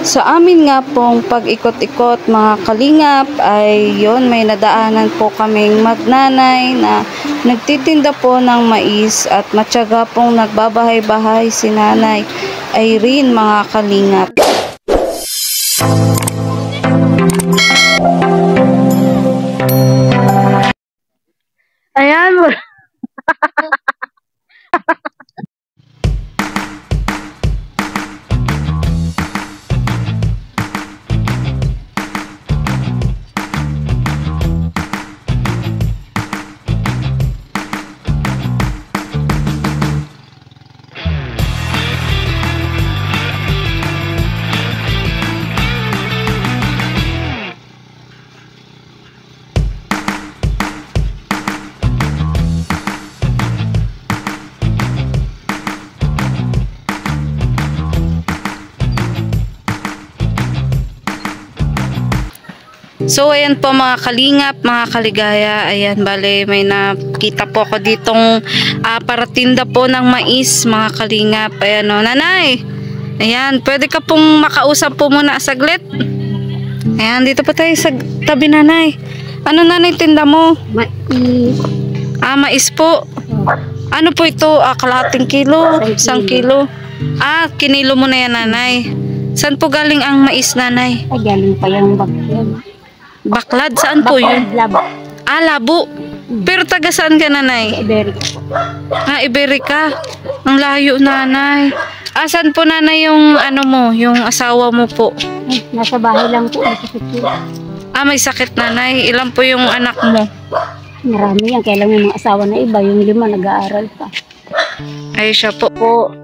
Sa amin nga pong pag-ikot-ikot mga kalingap ay yon, may nadaanan po kaming magnanay na nagtitinda po ng mais at matyaga pong nagbabahay-bahay si Nanay Irene mga kalingap. Ayan mo. So ayan po mga kalingap, mga kaligaya, ayan bale may nakita po ako ditong paratinda po ng mais mga kalingap. Ayan o, Nanay, ayan, pwede ka pong makausap po muna saglit. Ayan, dito po tayo sa tabi Nanay. Ano Nanay tinda mo? Mais. Mais po. Ano po ito? Kalahating kilo? Isang kilo? Kinilo mo na yan Nanay. Saan po galing ang mais Nanay? Ay, galing pa yung bakyan. Baklad? Saan po yun? Labo. Labo. Pero taga saan ka Nanay? Iberica. Iberica. Ang layo Nanay. Saan po Nanay yung ano mo, yung asawa mo po? Nasa bahay lang po. May sakit Nanay. Ilan po yung anak mo? Marami yan. Kailan yung mga asawa na iba, yung 5 nag-aaral pa. Ay siya po.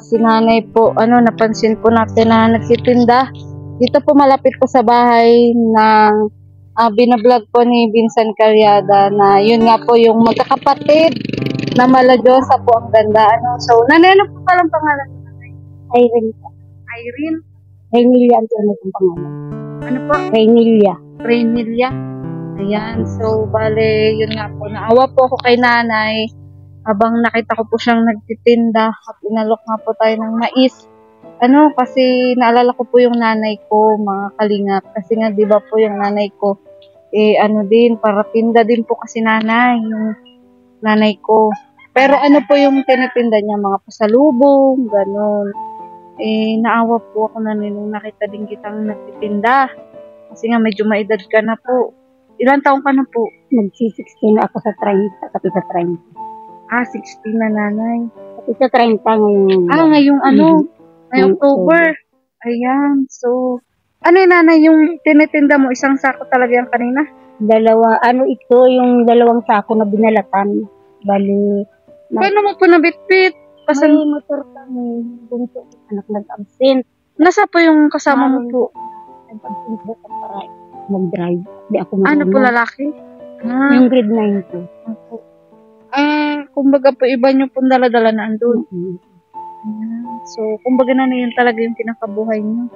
Si Nanay po, napansin po natin na nagtitinda. Dito po malapit po sa bahay ng binablog po ni Vincent Caryada na yun nga po yung magkakapatid na Maladyosa po ang ganda. So, Nanay, ano po palang pangalan? Irene. Irene? Reynelia ang tunay kong pangalan. Ano po? Reynelia. Reynelia. Ayan. So, bale, yun nga po. Naawa po ako kay Nanay habang nakita ko po siyang nagtitinda at inalok nga po tayo ng mais. Kasi naalala ko po yung nanay ko, mga kalingap. Kasi nga, di ba po yung nanay ko, para tinda din po kasi nanay, yung nanay ko. Pero po yung tinitinda niya, mga pasalubong, ganun. Naawa po ako nung nakita din kitang nagtitinda. Kasi nga, medyo maedad ka na po. Ilan taong ka na po? Nagsi-16 na ako sa 30, kapit sa 30. 16 na nanay. Kapit sa 30 ngayon. Ngayong May October. Ayan. So, yung Nanay, yung tinitinda mo, isang sako talaga yung kanina? Ito yung 2 sako na binalatan. Bali. Paano mo po nabitbit? May motor kami. Bunso, anak nag-absent. Nasa po yung kasama mo po? Nag-absent ba para mag-drive. Di ako Ano po, lalaki? Yung grade 9 po. Kumbaga po, iba nyo pong dala-dala na andun. So, kumbaga na yun talaga yung kinakabuhay nyo.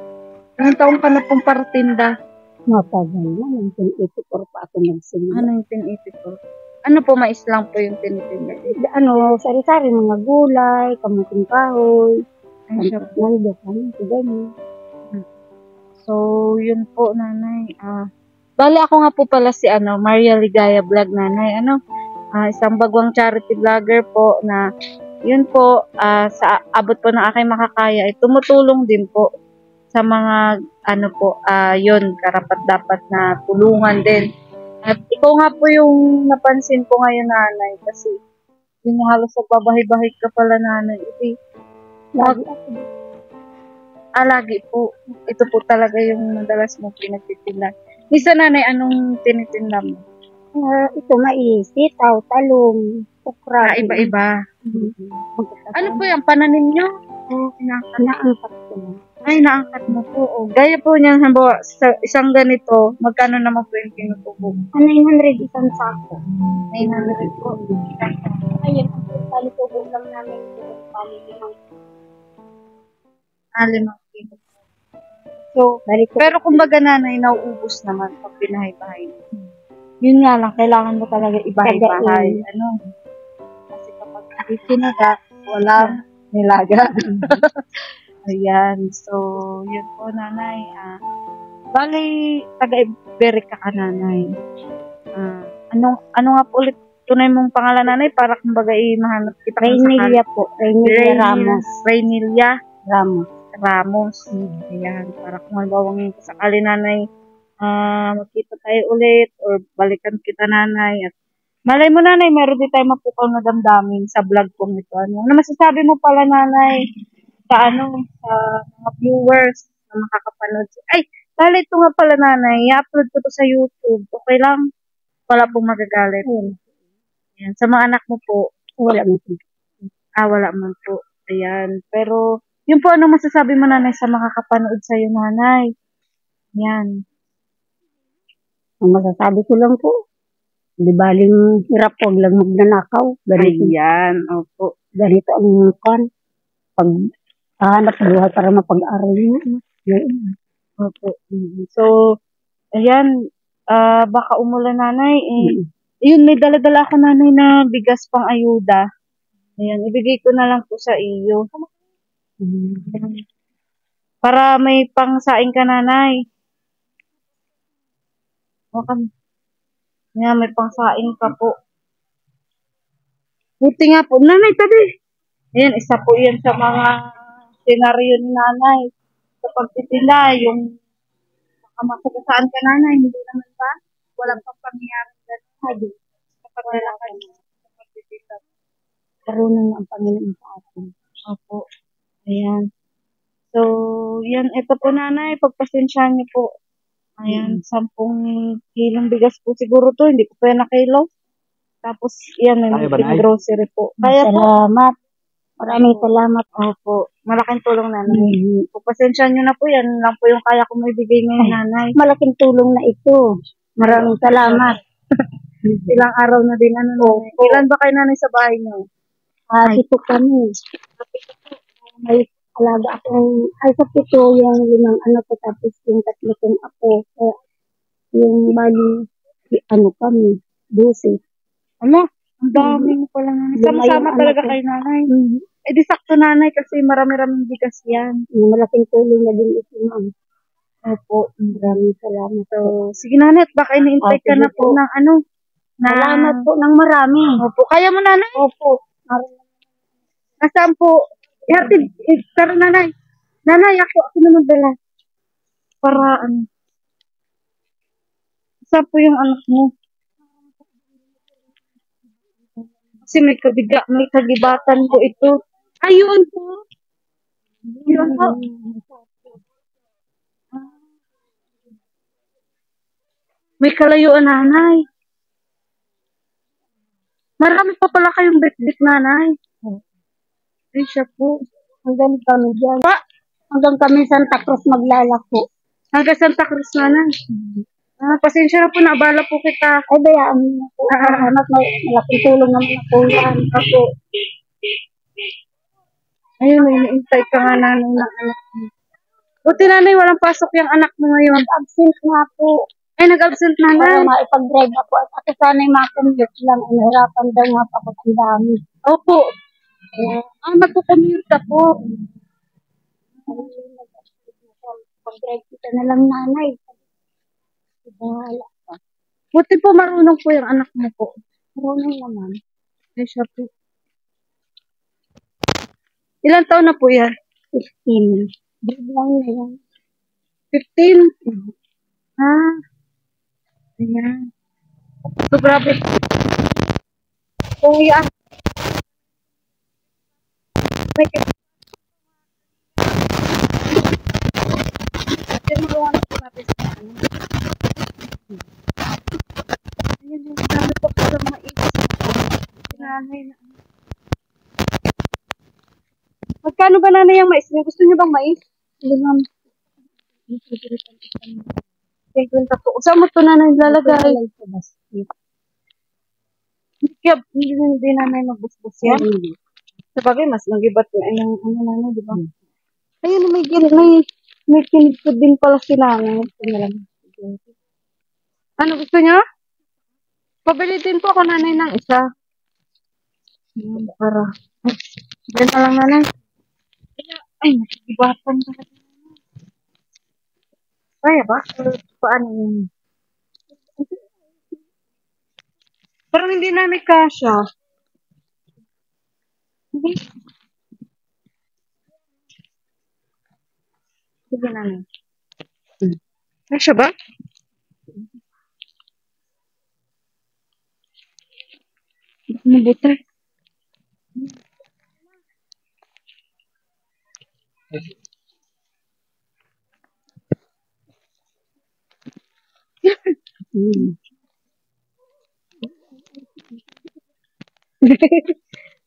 Ilang taong ka na pong paratinda? Matagal na. 1984 pa ako nagsimula. 1984. Ano po, mais lang po yung tinitinda? Sari-sari, mga gulay, kamuting kahoy, naldo, ganyan. So, yun po, Nanay. Bali, ako nga po pala si Maria Ligaya Vlog, Nanay. Isang bagwang charity vlogger po na yun po, sa abot po ng aking makakaya, ay tumutulong din po sa mga, yun, karapat-dapat na tulungan din. At ikaw nga po yung napansin ko ngayon, Nanay, kasi yung halos nagbabahay-bahay ka pala, Nanay. Lagi po. Ito po talaga yung madalas mo pinagtitinda. Misa, Nanay, anong tinitinda mo? Ito mais, sitaw, talong, okra. Iba-iba. Ano po yung pananim nyo? Naangkat ko na. Ay, naangkat mo po. Gaya po niyan, sa isang ganito, magkano naman po yung tinutubo? 900 isang sako. 900 po. Ayun, ang palutubo lang namin yung family ng 5 kilo. So, pero kumbaga Nanay, nauubos naman pag binahay-bahay. Yun nga lang, kailangan mo talaga ibahay-bahay. Kasi kapag sinaga, walang nilaga. Ayan. So, yun po, nanay. Bali, taga-Iberica ka, nanay. Ano nga po ulit tunay mong pangalan, nanay? Para kumbaga mahanap kita kung Rainilia po. Rainilia Ramos. Rainilia Ramos. Ramos. Ayan. Para kung halimbawa sakali, nanay, magkita tayo ulit or balikan kita, nanay. At malay mo, nanay, meron din tayo mapukaw na damdamin sa vlog kong ito. Ano masasabi mo pala, nanay, sa mga viewers na makakapanood? Ay, dahil ito nga pala, nanay, i-upload ko to sa YouTube. Okay lang? Wala pong magagalit. Ayan. Sa mga anak mo po? Wala mo po. Wala man po. Ayan. Pero, yun po, ano masasabi mo, nanay, sa makakapanood sa'yo, nanay? Ayan. Ang masasabi ko lang po, di baling hirap, huwag lang magnanakaw. Ganito, Ayan. Opo. ganito ang kan. Pag hanap buhay para mapag-aral mo. Opo. So, ayan. Baka umulan, nanay. Yun, may dala-dala ako, nanay, na bigas pang ayuda. Ayan, ibigay ko na lang po sa iyo. Para may pangsaing ka, nanay. Okay. Ayan, may pangsaing ka po. Buti nga po. Nanay, tabi. Ayan, isa po yan sa mga senaryo ni nanay. Sa pagtitinda, yung makamasakasaan ka, nanay. Hindi naman ba? Walang pang pangyayari gano'n. Kapag lalaki mo, sa pagtitinda. Karunong ang Panginoon sa atin. Opo. Ayan. So, yan. Ito po, nanay. Pagpasensyahan niyo po. Ayan. 10 kilong bigas po siguro to. Hindi ko pa yan nakilo. Tapos, yan. May grocery po. Kaya po. Salamat. Maraming salamat. Opo. Malaking tulong, nanay. Pagpasensyahan niyo na po. Yan lang po yung kaya ko maibigay ngayon, nanay. Malaking tulong na ito. Maraming salamat. Ilang araw na din, nanay. Ilan ba kayo, nanay, sa bahay niyo? Dito kami. May alaga akong, sa pito yung 5 anak ko, tapos yung 3 kong ako. Kaya yung bali, kami, 12. Ano? Ang dami mo pala, nanay. Sama-sama talaga kayo, nanay. Eh di sakto, nanay, kasi marami-raming bigas yan. Malaking tulong na din ito, ma'am. Opo. Maraming salamat. So, sige, nanay, at baka ini-invite ka na po ng Salamat po ng marami. Opo. Kaya mo, nanay? Opo. Nasaan po? Ihatid. Tara, nanay. Nanay, ako naman dala. Para, saan po yung anak mo? Kasi may kagibatan po ito. Ayun po. Yun po. May kalayuan, nanay. Marami pa pala kayong bit-bit, nanay. Ay, siya po. Hanggang kami dyan. Hanggang kami Santa Cruz maglalako. Hanggang Santa Cruz, nanay. Pasensya na po, naabala po kita. Ay, bayaan mo po. Malaking tulong naman ako yan. Ako. Ayun, may na-invite ka nga, nanay, ng anak mo. Buti, nanay, walang pasok yung anak mo ngayon. Nag-absent nga po. Ay, nag-absent, nanay. Para maipag-drive ako. At ako sana'y makommute lang. Nahirapan daw nga pa ako ang dami. Opo. Magkukommute ka po. Pag-drive kita na lang, nanay. Bahala ka. Buti po marunong po yung anak mo po. Marunong naman. Ay, siya po. Ilang taon na po yan? 15. Grade lang na yan. 15? Ayan. So, grabe. Kung yan. May marunong po natin sa Ayan, yung sabi po sa mais. Nanay na. Magkano ba, nanay, yung mais? Gusto niyo bang mais? Limang. 50 po. Saan mo ito, nanay, lalagay? Hindi nanay magbusbus yan. Sabagay, mas magibat na yung nanay, di ba? Ayun, may kinigpod din pala si nanay. Ano gusto niyo? Pabili din po ako, nanay, ng isa. Para. Diyan na lang, nanay. Ay, nakikibatan ka. Kaya ba? Paano yun? Parang hindi namin kasha. Hindi. Sige namin. Kasha ba? Mabuti.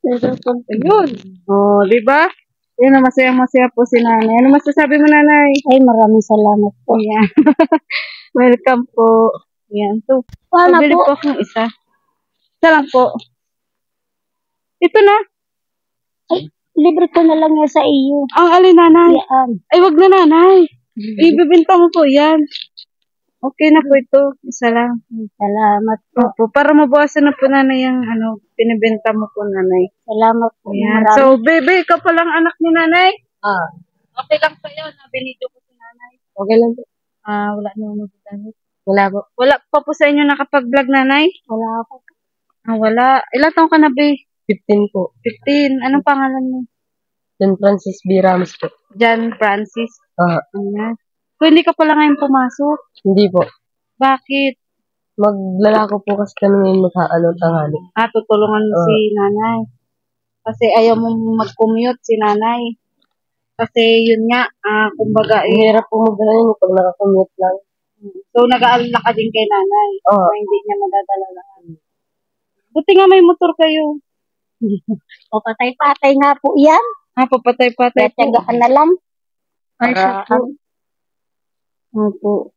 Ayun. Oh, di ba? Yun ang masaya-masaya po si nanay. Ano masasabi mo, nanay? Ay, maraming salamat po. Yan. Welcome po. Yan. So, Sana pabili po. po akong isa. Isa lang po. Ito na. Libre ko na lang yan sa iyo. Ang alin, nanay. Yan. Ay, wag na, nanay. Ibibenta mo po yan. Okay na po ito. Isa lang. Salamat po. Opo, para mabawasan na po nanay yung pinibenta mo po, nanay. Salamat po. Ayan. Maraming. So, baby, ikaw palang anak ni nanay? Ah, Okay lang sa'yo na binidyo ko si nanay. okay lang po. Wala naman magdamit. Wala po. Wala pa po sa inyo nakapag-vlog, nanay? Wala po. Wala. Ilang taong ka na, be? 15 po. 15. Anong pangalan mo? Don Francis B. Ramos po. John Francis. Ah, Ayan. So, hindi ka pala ngayon pumasok? hindi po. Bakit? Maglalako po kasi kami ngayon tanghali. Tutulungan mo si nanay. Kasi ayaw mo mag-commute si nanay. Kasi yun nga, kumbaga, Hirap po magdala pag nakakommute lang. so nag-aalala ka din kay nanay. Oo. So, hindi niya madadala lahat. Buti nga may motor kayo. O patay-patay nga po yan. Papatay-patay po. Tiyagahan na lang. Ay, siya po. Opo.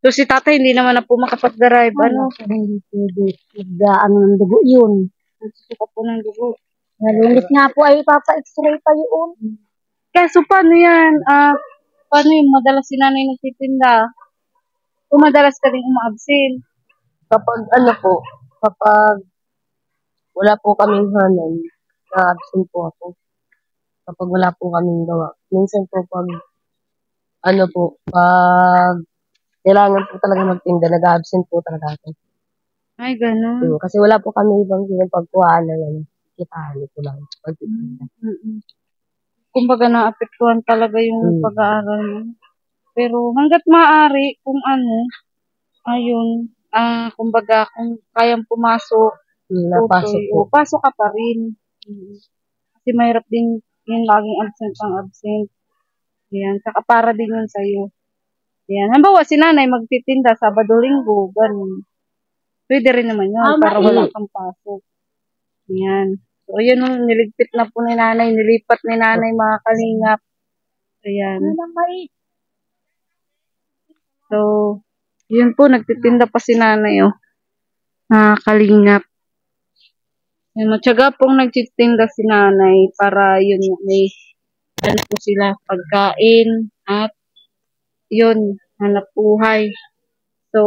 So, si tatay hindi naman na po makapag-drive. Hindi pwede. Nagdaan ng dugo yun. Nagsusuka po ng dugo. Nalulit nga po ay papa-x-ray pa yun. Kaso, paano yan? Paano yung madalas si nanay nagtitinda? Kung madalas ka rin uma-absent. Kapag kapag wala po kaming hanan, na-absent po ako. Kapag wala po kaming gawa. Minsan po pag pag kailangan po talaga magtinda, nag-absent po talaga ako. Ay, ganun. Kasi wala po kami ibang pagkuhaan na kitahan ko lang. Pagtitinda. Kumbaga naapektuhan talaga yung pag-aaral mo. Pero hanggat maaari, kung ayun, kumbaga kung kayang pumasok, Napasok po. pasok ka pa rin. Kasi mahirap din yung laging absent. Yan, saka para din yun sa'yo. Yan, halimbawa si nanay magtitinda Sabado-Linggo, ganun. Pwede rin naman yun, para wala kang pasok. Yan. So, yun, niligpit na po ni nanay, nilipat ni nanay mga kalingap. Ayan. So, yun po, nagtitinda pa si nanay, kalingap. Yan, matyaga pong nagtitinda si nanay para yun, may po sila pagkain at yun, hanap buhay. So,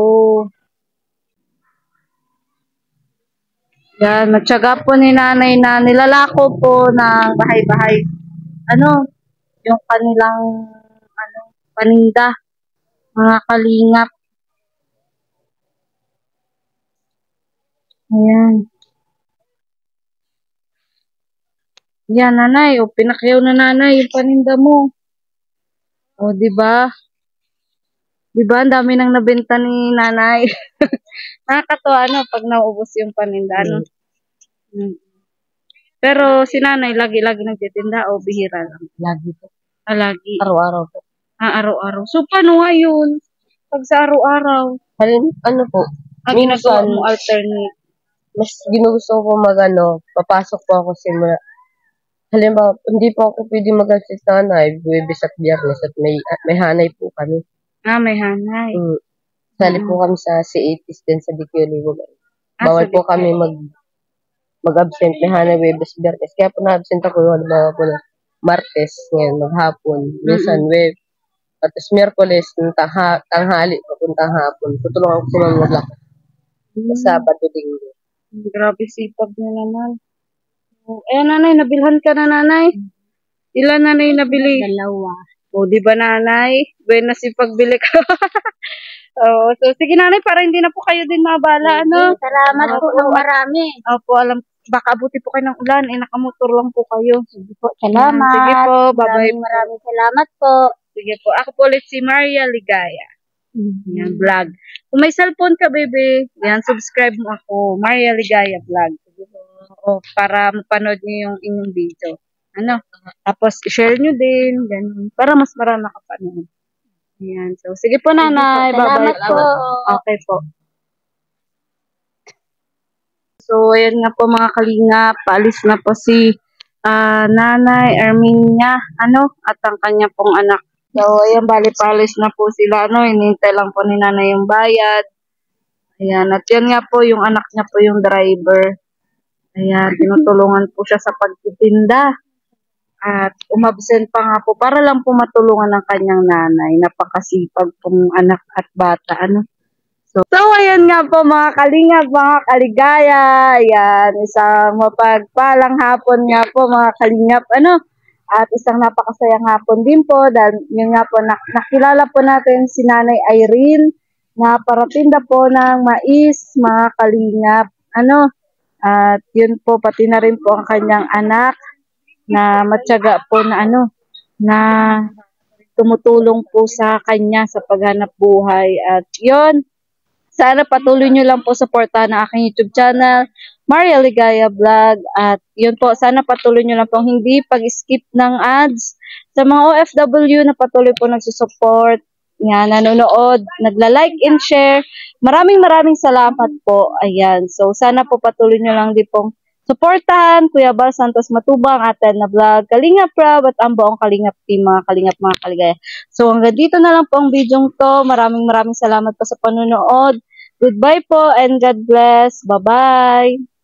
yan, matyaga po ni nanay na nilalako po ng bahay-bahay. Yung kanilang, paninda, mga kalingap. Ayan. Yan, nanay. Pinakyaw na nanay yung paninda mo. Di ba? Di ba? Ang dami nang nabenta ni nanay. Nakakatawa, pag naubos yung paninda, Pero si nanay, lagi-lagi nagtitinda o bihira lang? Lagi po. Lagi. Araw-araw po. Araw-araw. So, paano nga yun? Pag sa araw-araw? Po? Ginagawa mo alternate? Mas ginugusto ko papasok po ako simula. Halimbawa, hindi po ako pwede mag-assist na nanay, Buwebes at Biyernes at may hanay po kami. May hanay. Sali po kami sa C80s din sa Dikyolibo. Bawal po kami mag-absent may hanay, Buwebes, Biyernes. Kaya po na-absent ako, halimbawa po na Martes, ngayon, maghapon, minsan at Miyerkules, tanghali, papuntang hapon. Tutulungan ko si Ma'am maglakad. Sabado-Linggo. Grabe sipag niya naman. Nanay, nabilhan ka na, nanay. Ilan nanay nabili? Dalawa. O, di ba nanay? Buena si pagbili ka. Oo, so sige nanay, para hindi na po kayo din mabala, ano? Salamat po ng marami. Opo, baka abuti po kayo ng ulan, nakamotor lang po kayo. Sige po, salamat. Sige po, bye-bye. Maraming salamat po. Sige po, ako po ulit si Maria Ligaya. Yan, vlog. Kung may cellphone ka, baby, yan, subscribe mo ako, Maria Ligaya Vlog. Sige po. O, para mapanood niyo yung inyong video. Ano? Tapos, share nyo din, ganun, para mas marami makapanood. Yan, so, sige po nanay, bye-bye. Salamat po. Okay po. So, ayan nga po mga kalingap, paalis na po si Nanay Erminia, at ang kanya pong anak. So, ayan, bali paalis na po sila, hinintay lang po ni nanay yung bayad. Ayan, at yan nga po, yung anak niya po yung driver. Ayan, tinutulungan po siya sa pagtitinda. At umabsent pa nga po, para lang po matulungan ng kanyang nanay. Napakasipag pong anak at bata, So, ayan nga po mga kalingap, mga kaligaya. Ayan, isang mapagpalang hapon nga po mga kalingap. At isang napakasayang hapon din po. Dahil yun nga po, nakilala po natin si Nanay Irene na paratinda po ng mais, mga kalingap. At yun po, pati na rin po ang kanyang anak na matyaga po na na tumutulong po sa kanya sa paghanap buhay. At yun, sana patuloy nyo lang po supportahan ang aking YouTube channel, Maria Ligaya Vlog. At yun po, sana patuloy nyo lang po hindi pag-skip ng ads. Sa mga OFW na patuloy po nagsusupport, nanonood, nagla-like and share. Maraming salamat po. Ayan. So, sana po patuloy nyo lang din pong supportahan Kuya Bal Santos Matubang, Ate na Vlog, Kalingap Rob, at ang buong Kalingap team, mga Kalingap, mga Kaligaya. So, hanggang dito na lang po ang video to. Maraming salamat po sa panonood. Goodbye po and God bless. Bye-bye.